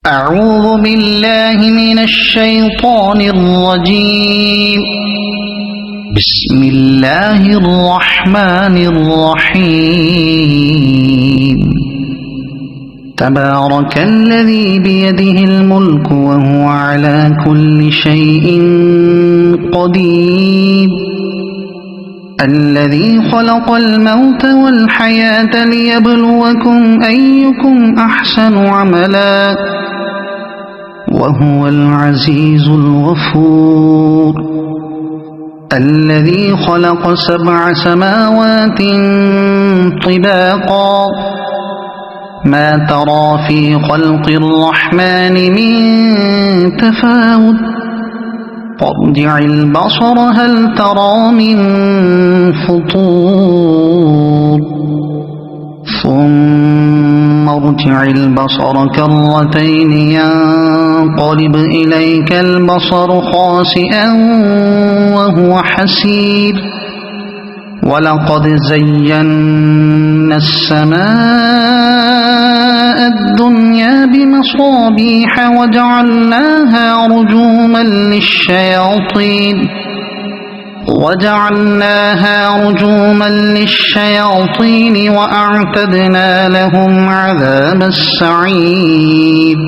أعوذ بالله من الشيطان الرجيم. بسم الله الرحمن الرحيم. تبارك الذي بيده الملك وهو على كل شيء قدير. الذي خلق الموت والحياة ليبلوكم أيكم أحسن عملا وهو العزيز الغفور. الذي خلق 7 سماوات طباقا ما ترى في خلق الرحمن من تفاوت فارجع البصر هل ترى من فطور ثم ارجع البصر كرتين ينقلب إليك البصر خاسئا وهو حسير. ولقد زينا السماء الدنيا بمصابيح وجعلناها رجوما للشياطين وأعتدنا لهم عذاب السعير.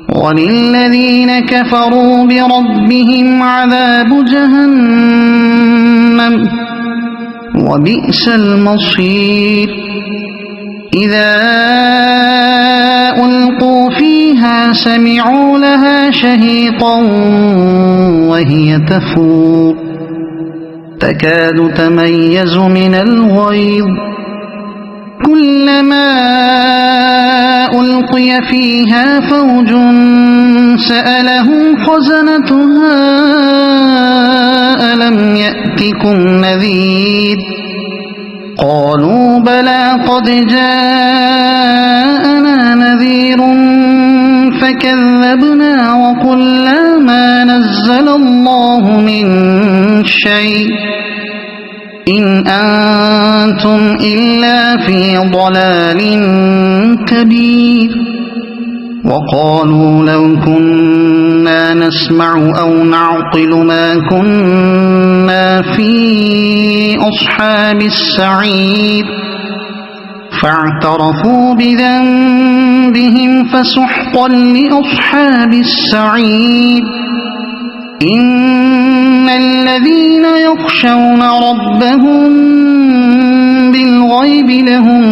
وللذين كفروا بربهم عذاب جهنم وبئس المصير. إذا ألقوا فيها سمعوا لها شهيقا وهي تفور تكاد تميز من الغيظ. كلما ألقي فيها فوج سألهم خزنتها ألم يأتكم نذير قالوا بلى قد جاءنا نذير فكذبنا وقلنا ما نزل الله من شيء إن أنتم إلا في ضلال كبير. وقالوا لو كنا نسمع أو نعقل ما كنا في أصحاب السعير فاعترفوا بذنبهم فسحقا لأصحاب السعير. إن الذين يخشون ربهم بالغيب لهم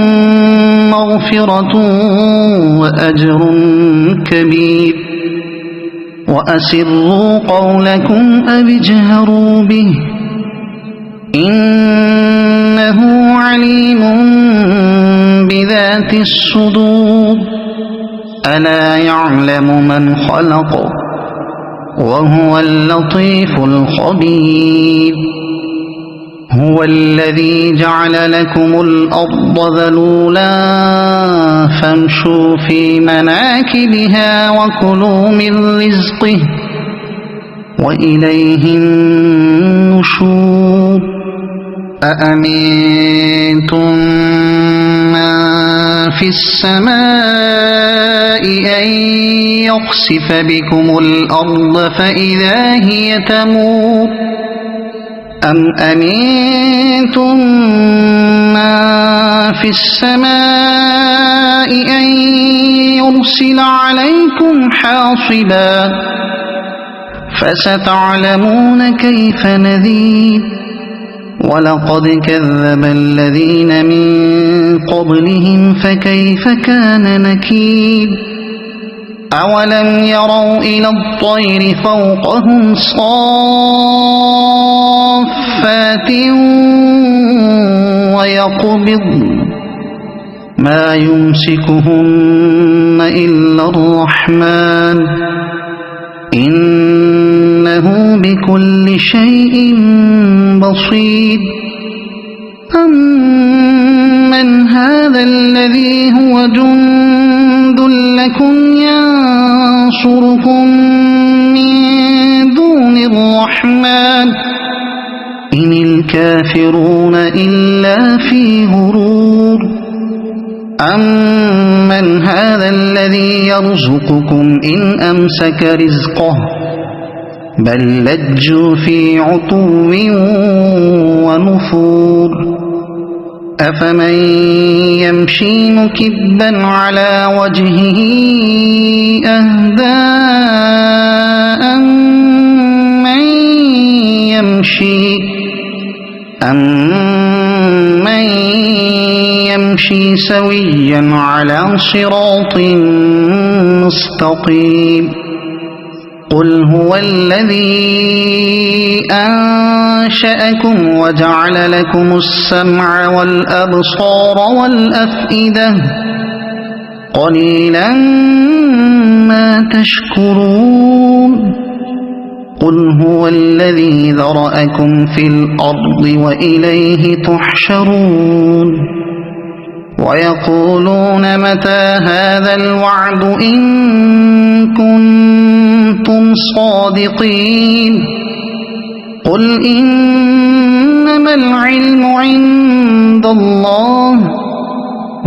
مغفرة وأجر كبير. وأسروا قولكم أو اجهروا به إنه عليم بذات الصدور. ألا يعلم من خلق وهو اللطيف الخبير. هو الذي جعل لكم الأرض ذلولا فامشوا في مناكبها وكلوا من رزقه وإليه النشور. أأمنتم من في السماء أن يخسف بكم الأرض فإذا هي تمور أم أمنتم من في السماء أن يرسل عليكم حاصبا فستعلمون كيف نذير. ولقد كذب الذين من قبلهم فكيف كان نكير. أولم يروا إلى الطير فوقهم صافات ويقبضن ما يمسكهن إلا الرحمن إنه بكل شيء بصير. أمن هذا الذي هو جند لكم ينصركم من دون الرحمن إن الكافرون إلا في غرور. أَمَّنْ هَذَا الَّذِي يَرْزُقُكُمْ إِنْ أَمْسَكَ رِزْقَهُ بَل لَّجُّوا فِي عُتُوٍّ وَنُفُورٍ أَفَمَن يَمْشِي مُكِبًّا عَلَى وَجْهِهِ أَهْدَىٰ أَمَّن يَمْشِي سَوِيًّا عَلَىٰ صِرَاطٍ مُّسْتَقِيمٍ قُلْ هُوَ الَّذِي أَنشَأَكُمْ وَجَعَلَ لَكُمُ السَّمْعَ وَالْأَبْصَارَ وَالْأَفْئِدَةَ قَلِيلًا مَّا تَشْكُرُونَ قُلْ هُوَ الَّذِي ذَرَأَكُمْ فِي الْأَرْضِ وَإِلَيْهِ تُحْشَرُونَ وَيَقُولُونَ مَتَىٰ هَٰذَا الْوَعْدُ إِن كُنتُمْ صَادِقِينَ قُلْ إِنَّمَا الْعِلْمُ عِندَ اللَّهِ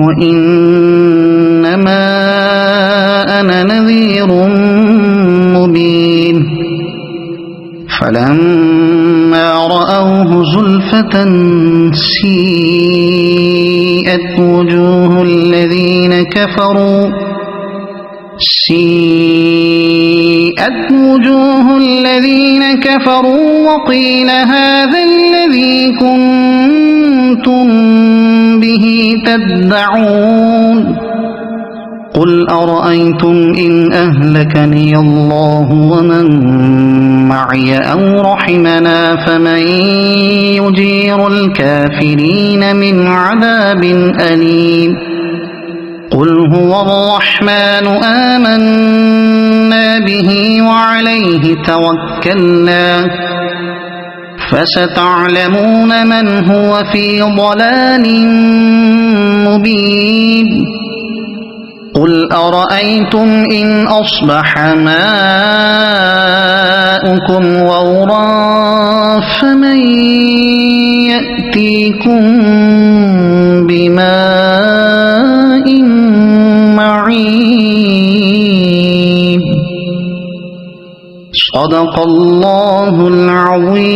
وَإِنَّمَا أَنَا نَذِيرٌ مُّبِينٌ فَلَمَّا رَأَوْهُ زُلْفَةً سِيئَتْ وُجُوهُ الَّذِينَ كَفَرُوا وَقِيلَ هَٰذَا الَّذِي كُنتُم بِهِ تَدَّعُونَ قُلْ أَرَأَيْتُمْ إِنْ أَهْلَكَنِيَ اللَّهُ وَمَن مَّعِيَ أَوْ رَحِمَنَا فَمَن يُجِيرُ الْكَافِرِينَ مِنْ عَذَابٍ أَلِيمٍ قُلْ هُوَ الرَّحْمَٰنُ آمَنَّا بِهِ وَعَلَيْهِ تَوَكَّلْنَا فَسَتَعْلَمُونَ مَنْ هُوَ فِي ضَلَالٍ مُّبِينٍ قُلْ أَرَأَيْتُمْ إِنْ أَصْبَحَ مَاؤُكُمْ غَوْرًا فَمَن يَأْتِيكُم بِمَاءٍ مَّعِينٍ صَدَقَ اللَّهُ الْعَظِيمُ.